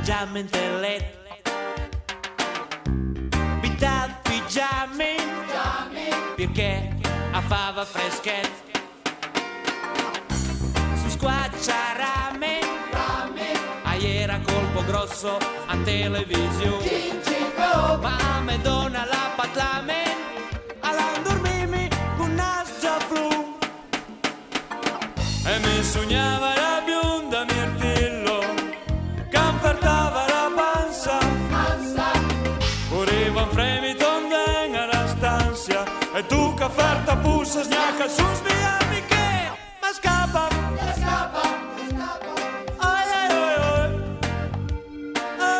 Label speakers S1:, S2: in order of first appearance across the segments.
S1: pigiama in tellet, pintat pigiami, perché a fava freschet, su squaccia rame, aiera colpo grosso a televisione, ma me dona la patlame, all'andormimi con nascia flu, e mi sognava la bionda mirtillo, che infartava la panza, correva un fremito nella stanza, e tu che farta pussa snacca su sbiami che ma scappa, ai ai ai ai,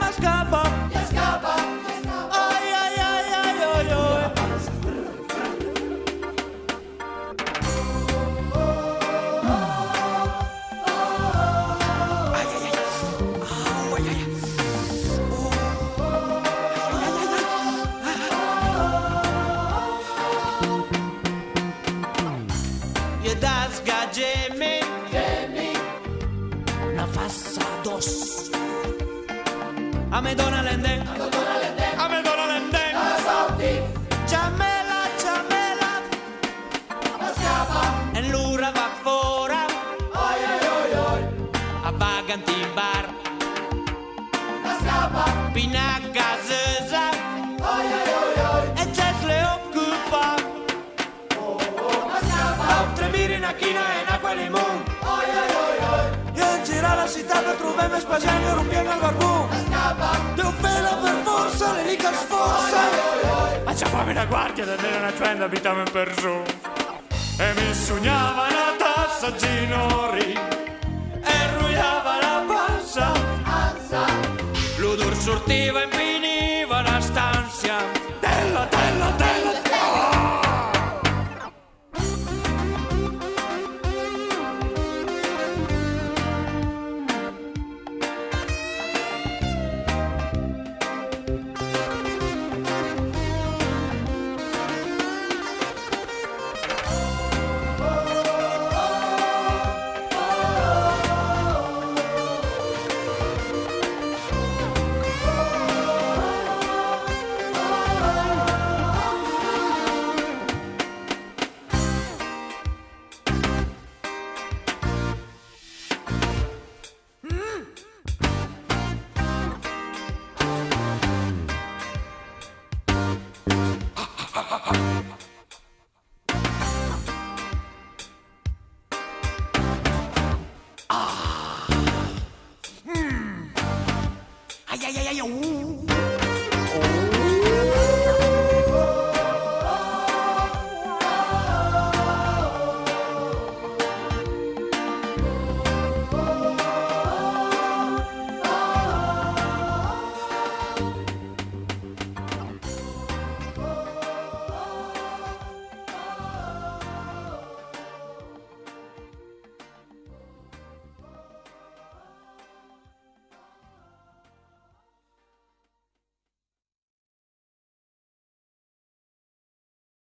S1: ma scappa, ai ai ai ai ai ai. Je das gemme, una fassa dos. A me dona l'ende, a me dona l'ende, ciamela, ciamela, e l'ura va fora, a vaganti in bar, pinacca zesa, e c'è le occupa. Tre miri in china e in acqua limon. Io in giro alla città per trovare spagiani e rompiamo il barbù. Devo fare per forza, le rica sforza. Ma c'è qua una guardia da dire una trend abitiamo in persù. E mi sognava una tassa ginori e rugliava la panza. L'odor sortiva e finiva la stanza. Della, della, della. Ai ai ai ai,